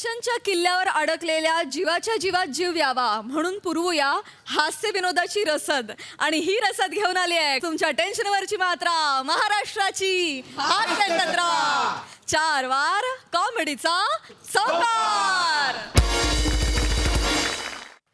टेन्शनच्या किल्ल्यावर अडकलेल्या जीवाच्या जीवात जीव यावा म्हणून पुरवूया हास्य विनोदाची रसद. आणि ही रसद घेऊन आली आहे तुमच्या टेन्शनवरची मात्रा, महाराष्ट्राची हास्य जत्रा. 4 वार कॉमेडीचा चौकार.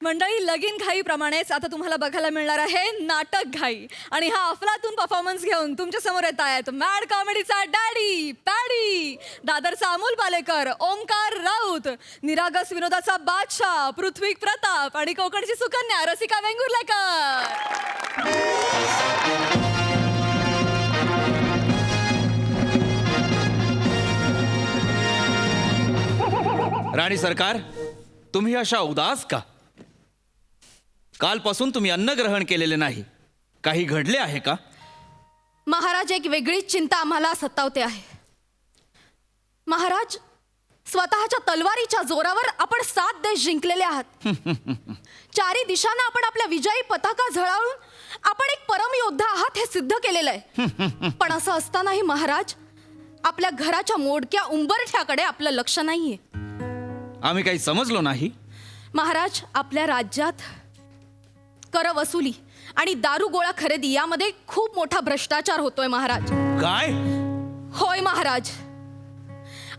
मंडळी, लगीन घाईप्रमाणेच आता तुम्हाला बघायला मिळणार आहे नाटक घाई. आणि हा अफलातून परफॉर्मन्स घेऊन तुमच्या समोर येत आहेत मॅड कॉमेडीचा डॅडी पॅडी, दादरचा अमोल पालेकर, ओंकार राऊत, निरागस विनोदाचा बादशाह पृथ्वी प्रताप आणि कोकणची सुकन्या रसिका वेंगुर्लेकर. राणी सरकार, तुम्ही अशा उदास का? कालपासून तुम्ही अन्न ग्रहण केलेले नाही. काही घडले आहे का? महाराज, एक वेगळीच चिंता आम्हाला सतावते आहे. महाराज, स्वतःच्या तलवारीच्या जोरावर आपण 7 देश जिंकलेले आहात. 4 दिशांना आपण आपल्या विजयी पताका झळाळून आपण एक परमयोद्धा आहात हे सिद्ध केलेलं आहे. पण असं असतानाही महाराज, आपल्या घराच्या मोडक्या उंबरठ्याकडे आपलं लक्ष नाहीये. आम्ही काही समजलो नाही. महाराज, आपल्या राज्यात कर वसुली आणि दारू गोळा खरेदी यामध्ये खूप मोठा भ्रष्टाचार होतोय महाराज. काय? होय महाराज.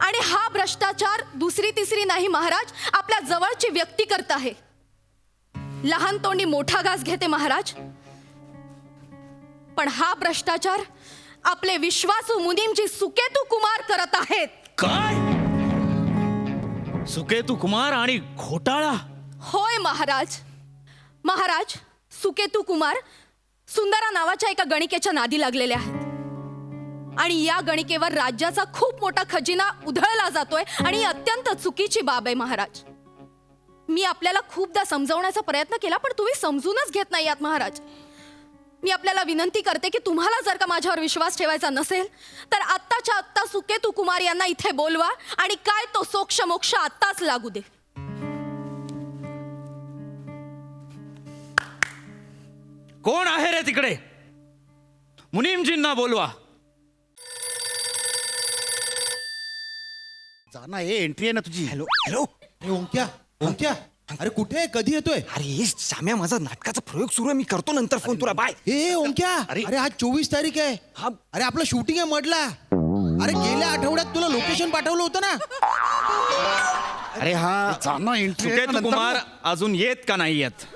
आणि हा भ्रष्टाचार दुसरी तिसरी नाही महाराज, आपल्या जवळची व्यक्ती करत आहे. लहान तोंडी मोठा घास घेते महाराज. पण हा भ्रष्टाचार आपले विश्वासू मुनीमजी सुकेतू कुमार करत आहेत. काय? सुकेतू कुमार आणि घोटाळा? होय महाराज. महाराज, सुकेतू कुमार सुंदरा नावाच्या एका गणिकेच्या नादी लागलेले आहेत. आणि या गणिकेवर राज्याचा खूप मोठा खजिना उधळला जातोय आणि ही अत्यंत चुकीची बाब आहे महाराज. मी आपल्याला खूपदा समजावण्याचा प्रयत्न केला पण तुम्ही समजूनच घेत नाही आहात महाराज. मी आपल्याला विनंती करते की तुम्हाला जर का माझ्यावर विश्वास ठेवायचा नसेल तर आत्ताच्या आत्ता सुकेतू कुमार यांना इथे बोलवा आणि काय तो सोक्ष मोक्ष आत्ताच लागू दे. कोण आहे रे तिकडे? मुनीमजींना बोलवा. जाना, हे एंट्री आहे ना तुझी. Hello hello. ओंक्या, ओंक्या, अरे कुठे आहे? कधी येतोय? अरे श्याम्या, माझा नाटकाचा प्रयोग सुरू आहे. मी करतो नंतर फोन तुला. बाय. हे ओंक्या, अरे आज 24 तारीख आहे. अरे आपलं शूटिंग आहे म्हटला. अरे गेल्या आठवड्यात तुला लोकेशन पाठवलं होतं ना. अरे हा जाना, एंट्री सुकेतू कुमार अजून येत का नाही येत?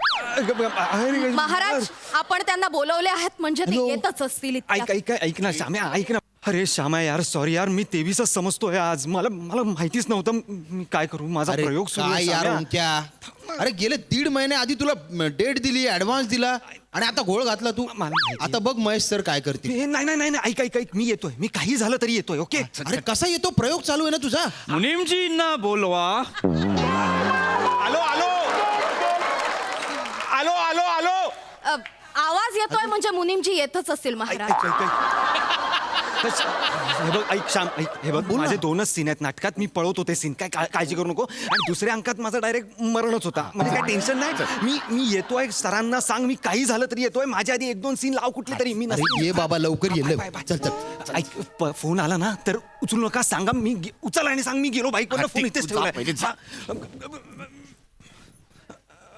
महाराज, आपण त्यांना बोलवले आहेत म्हणजे ते येतच असतील. ऐक ना श्याम्या, ऐक ना. अरे श्याम्या यार, सॉरी यार, मी 23च समजतोय आज. मला माहितीच नव्हतं. मी काय करू? माझा प्रयोग सुरू आहे. यार ओंक्या, अरे गेले 1.5 महिने आधी तुला डेट दिली, ऍडव्हान्स दिला आणि आता घोळ घातला तू. आता बघ महेश सर काय करते. नाही, ऐक, मी येतोय. मी काही झालं तरी येतोय. ओके. अरे कसा येतो? प्रयोग चालू आहे ना तुझा. मुनीमजींना बोलवा. आलो आलो आलो आलो आलो. आवाज येतोय म्हणजे मुनीमजी येतच असेल महाराज. हे बघ, ऐक श्याम, ऐक. हे बघ, माझे 2च सीन आहेत नाटकात. मी पळवतो ते सीन. काय काळजी करू नको. आणि दुसऱ्या अंकात माझा डायरेक्ट मरणच होता. म्हणजे काय टेन्शन नाही. मी येतोय. सरांना सांग मी काही झालं तरी येतोय. माझ्या आधी 1-2 सीन लाव कुठले तरी. मी ये बाबा, लवकर ये. चल चल. ऐक, फोन आला ना तर उचलू नका. सांगा मी उचल आणि सांग मी गेलो. बाईकवर फोन इथेच ठेवलाय.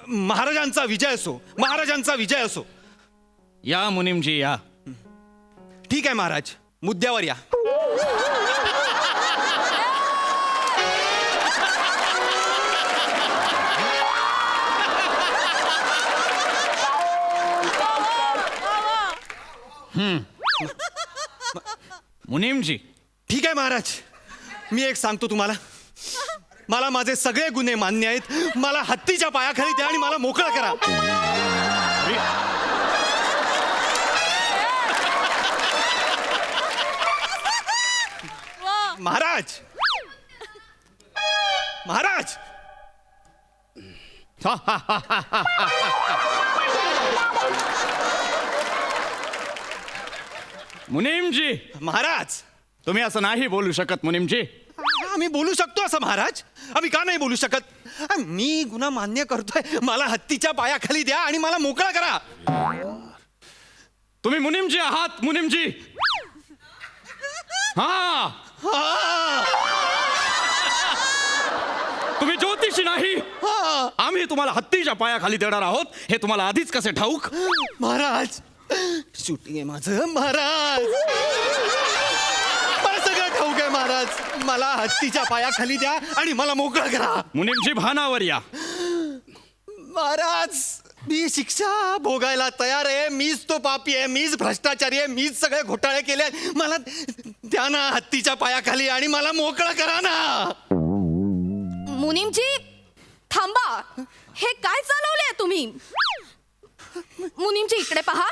महाराजांचा विजय असो, महाराजांचा विजय असो. या मुनीमजी या. ठीक आहे महाराज, मुद्द्यावर या. मुनीमजी. ठीक आहे महाराज, मी एक सांगतो तुम्हाला. मला माझे सगळे गुन्हे मान्य आहेत. मला हत्तीच्या पायाखाली द्या आणि मला मोकळं करा. महाराज, महाराज. मुनीमजी, महाराज, तुम्ही असं नाही बोलू शकत मुनीमजी. आम्ही बोलू शकतो असं महाराज. आम्ही का नाही बोलू शकत? मी गुन्हा मान्य करतोय. मला हत्तीच्या पायाखाली द्या आणि मला मोकळा करा. तुम्ही मुनीमजी आहात मुनीमजी. हा तुम्हाला हत्तीच्या पायाखाली देणार आहोत हे तुम्हाला आधीच कसे ठाऊक? महाराज शूटिंग आहे माझं महाराज. मला सगळं ठाऊक आहे महाराज. मला हत्तीच्या पायाखाली द्या आणि मला मोकळं करा. मुनीमजी, भानावर या. महाराज मी शिक्षा भोगायला तयार आहे. मीच तो पापी आहे, मीच भ्रष्टाचारी आहे, मीच सगळे घोटाळे केले आहेत. मला द्या ना हत्तीच्या पायाखाली आणि मला मोकळं करा ना. मुनीमजी थांबा. हे काय चालवलंय तुम्ही? मुनीमजी इकडे पहा.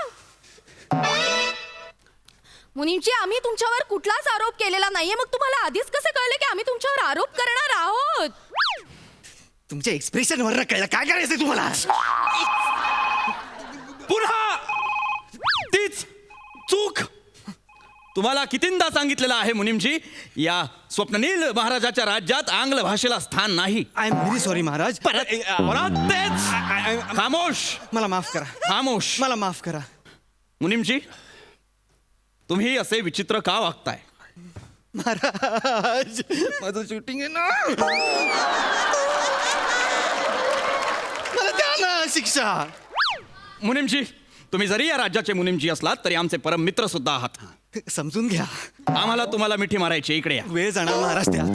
मुनीमजी, आम्ही तुमच्यावर कुठलाच आरोप केलेला नाहीये. मग तुम्हाला आधीच कसं कळलं की आम्ही तुमच्यावर आरोप करणार आहोत? तुमच्या एक्सप्रेशन वर कळलं काय करायचंय तुम्हाला. पुन्हा तीच चूक. तुम्हाला कितींदा सांगितलेलं आहे मुनीमजी, या स्वप्ननील महाराजाच्या राज्यात आंग्ल भाषेला स्थान नाही. I am very sorry Maharaj. परत तेच. खामोश. मला माफ करा. खामोश. मला माफ करा. मुनीमजी, तुम्ही असे विचित्र का वागताय? महाराज माझं शूटिंग आहे ना. मला द्या ना शिक्षा. मुनीमजी, तुम्ही जरी या राज्याचे मुनीमजी असलात तरी आमचे परम मित्र सुद्धा आहात. समजून घ्या. आम्हाला तुम्हाला मिठी मारायची. इकडे या. वेळ जाणार महाराज त्यात.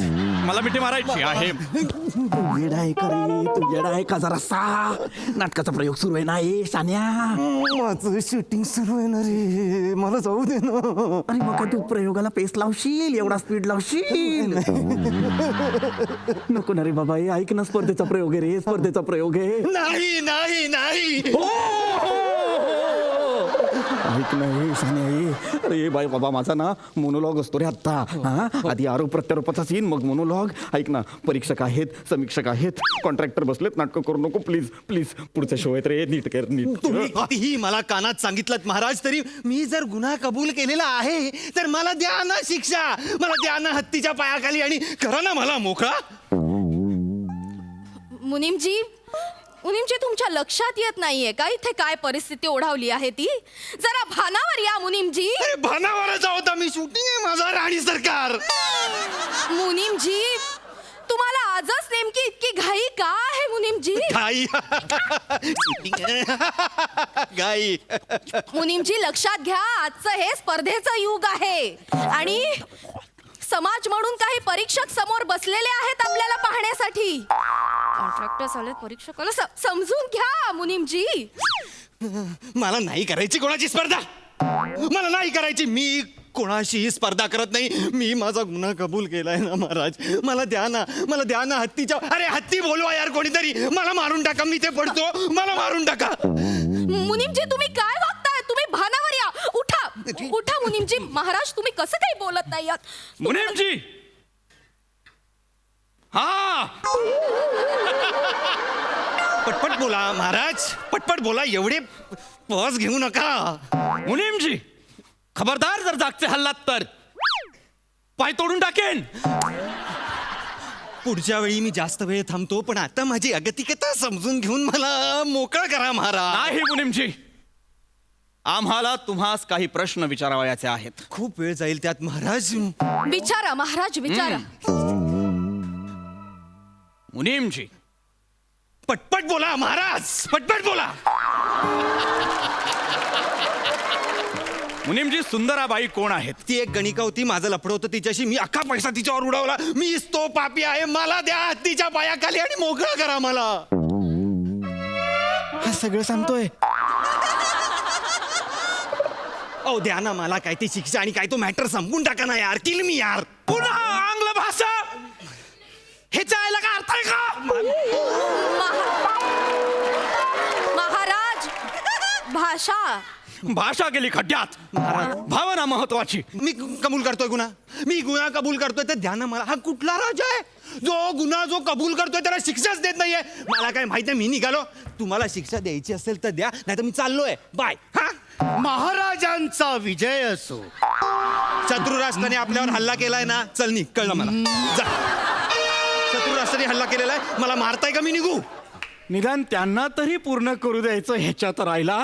मला मिठी मारायची आहे. तू येडा आहे का रे? तू येडा आहे का जरासा? नाटकाचा प्रयोग सुरू आहे ना ए शान्या. माझं शूटिंग सुरू आहे ना रे. मला जाऊ दे ना. अरे मग काय तू प्रयोगाला पेस लावशील? एवढा स्पीड लावशील? नको ना रे बाबा. हे ऐक ना, स्पर्धेचा प्रयोग आहे रे. स्पर्धेचा प्रयोग आहे. नाही नाही नाही. ऐक ना हे शान्या हे. अरे बाई बाबा, माझा ना मोनोलॉग असतो रे आत्ता. हा, आधी आरोप प्रत्यारोपाचा सीन, मग मोनोलॉग. ऐक ना, परीक्षक आहेत, समीक्षक आहेत, कॉन्ट्रॅक्टर बसलेत. नाटकं करू नको प्लीज प्लीज. पुढच्या शो आहेत रे. नीट कर नीट. तुम्ही कितीही मला कानात सांगितलं महाराज तरी मी जर गुन्हा कबूल केलेला आहे तर मला द्या ना शिक्षा. मला द्या ना हत्तीच्या पायाखाली आणि करा ना मला मोकळा. मुनीमजी, मुनीमजी, तुमच्या लक्षात येत नाहीये का इथे काय परिस्थिती ओढावली आहे ती? जरा भानावर या मुनीमजी. अरे भानावरच होता मी. शूटिंग आहे माझा राणी सरकार. मुनीमजी, तुम्हाला आजच नेमकी इतकी घाई का आहे मुनीमजी? गाई शूटिंग आहे. गाई. मुनीमजी, लक्षात घ्या, आजचं हे स्पर्धेचं युग आहे आणि समाज म्हणून काही परीक्षक समोर बसलेले आहेत आपल्याला पाहण्यासाठी. कॉन्ट्रॅक्टर्स आले, परीक्षक आले. समजून घ्या मुनीमजी. मला नाही करायची कोणाची स्पर्धा. मला नाही करायची. मी कोणाशीही स्पर्धा करत नाही. मी माझा गुन्हा कबूल केलाय ना महाराज. मला द्या ना. मला द्या ना हत्तीच्या. अरे हत्ती बोलवा यार कोणीतरी. मला मारून टाका. मी ते पडतो. मला मारून टाका. मुनीमजी, तुम्ही काय वागताय? तुम्ही भानावर या. उठा उठा मुनीमजी. महाराज, तुम्ही कसं काही बोलत नाही आहात? मुनीमजी, हा पटपट बोला महाराज. पटपट बोला. एवढे पॉज घेऊ नका. मुनीमजी, खबरदार जर जागचे हल्लात तर पाय तोडून टाकेन. पुढच्या वेळी मी जास्त वेळ थांबतो पण आता माझी अगतिकता समजून घेऊन मला मोकळं करा महाराज. नाही मुनीमजी, आम्हाला तुम्हास काही प्रश्न विचारावयाचे आहेत. खूप वेळ जाईल त्यात महाराज. विचारा महाराज, विचारा. मुनीमजी, पटपट बोला महाराज. पटपट बोला. मुनीमजी, सुंदराबाई कोण आहेत? ती एक गणिका होती. माझं लफडं होतं तिच्याशी. मी अख्खा पैसा तिच्यावर उडवला. मीच तो पापी आहे. मला द्या हत्तीच्या पायाखाली आणि मोकळं करा मला. हा सगळं सांगतोय. अहो द्या ना मला काय ती शिक्षा आणि काय तो मॅटर संपून टाका ना यार. किल मी यार. पुन्हा आंग्ल भाषा. ह्याच्या आईला काय अर्थ आहे का? महाराज, भाषा भाषा गेली खड्ड्यात. भावना महत्वाची. मी कबूल करतोय गुन्हा. मी गुन्हा कबूल करतोय तर द्या ना मला. हा कुठला राजा आहे जो कबूल करतोय त्याला शिक्षाच देत नाहीये? मला काय माहित नाही. मी निघालो. तुम्हाला शिक्षा द्यायची असेल तर द्या, नाही तर मी चाललोय. बाय. हा. महाराजांचा विजय असो. शत्रुराष्ट्राने आपल्यावर हल्ला केलाय ना. चल निघ. कळलं मला. जा. शत्रुराष्ट्राने हल्ला केलेला आहे. मला मारताय का? मी निघू. निदान त्यांना तरी पूर्ण करू द्यायचं ह्याच्यात राहिला.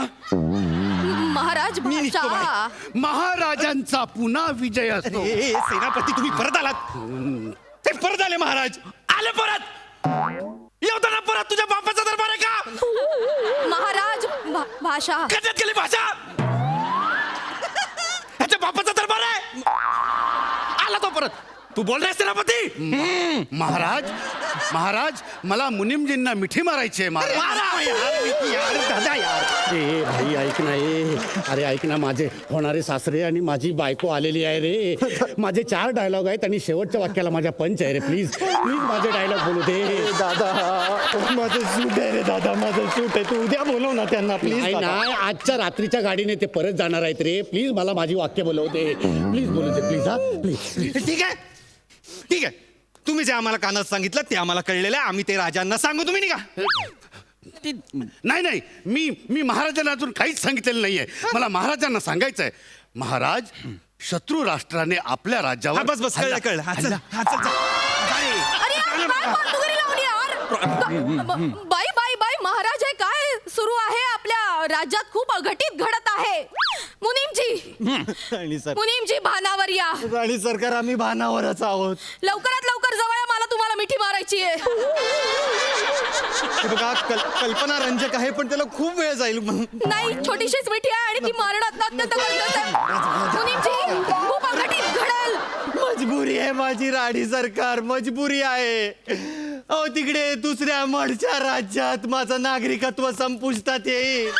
महाराज, मी निघतो भाषा. महाराजांचा पुन्हा विजय असो. ए सेनापती तुम्ही परत आलात. ते परत आले महाराज. आले परत. होता ना परत तुझ्या बापाचा दरबार आहे का? महाराज भाषा कशात गेली भाषा? ह्याच्या बापाचा दरबार आहे. आला तो परत. तू बोल रे सेनापती. महाराज महाराज मला मुनिमजींना मिठी मारायची आहे महाराज. ए भाई ऐक ना अरे ऐक ना, माझे होणारे सासरे आणि माझी बायको आलेली आहे रे. माझे 4 डायलॉग आहेत आणि शेवटच्या वाक्याला माझ्या पंच आहे रे. प्लीज प्लीज माझे डायलॉग बोलू दे. दादा माझं सूट आहे रे दादा, माझं सूट आहे. तू उद्या बोलव ना त्यांना प्लीज. नाही नाही, आजच्या रात्रीच्या गाडीने ते परत जाणार आहेत रे. प्लीज मला माझी वाक्य बोलव दे. प्लीज बोलू दे प्लीज. हा प्लीज. ठीक आहे ठीक आहे, तुम्ही जे आम्हाला कानात सांगितलं ते आम्हाला कळलेलं आहे. आम्ही ते राजांना सांगू, तुम्ही निघा. नाही नाही, मी महाराजांना अजून काहीच सांगितलेलं नाहीये. मला महाराजांना सांगायचंय. महाराज, शत्रू राष्ट्राने आपल्या हा, राज्यावर बस बस कळलं कळलं. हा, चल, हा, चल, चल. अरे यार, काय बंदुकी लावली यार? बाई बाई बाई महाराज, हे काय सुरू आहे? आपल्या राज्यात खूप अघटित घडत आहे. मुनीमजी भानावर या. आणि सरकार आम्ही भानावरच आहोत. लवकरात लवकर जवळ या, मला तुम्हाला मिठी मारायची आहे. हे बघा कल्पना रंजक आहे पण त्याला खूप वेळ जाईल. नाही, छोटीशीच मिठी आहे आणि ती मारणं अत्यंत गरजेचं आहे. मुनीमजी, खूप अघटित घडेल. मजबुरी आहे माझी राणी सरकार, मजबुरी आहे. अहो तिकडे दुसऱ्या मडच्या राज्यात माझं नागरिकत्व संपुष्टात येईल.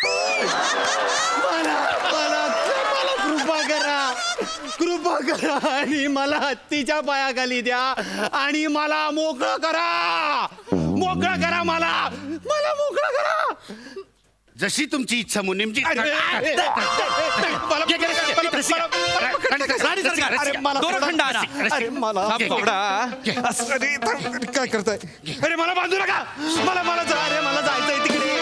मला मला मला कृपा करा आणि मला हत्तीच्या पायाखाली द्या आणि मला मोकळं करा. मोकळं करा, मला मोकळं करा. जशी तुमची इच्छा मुनिमजी. काय करताय? अरे मला बांधू नका. मला जायचंय तिकडे.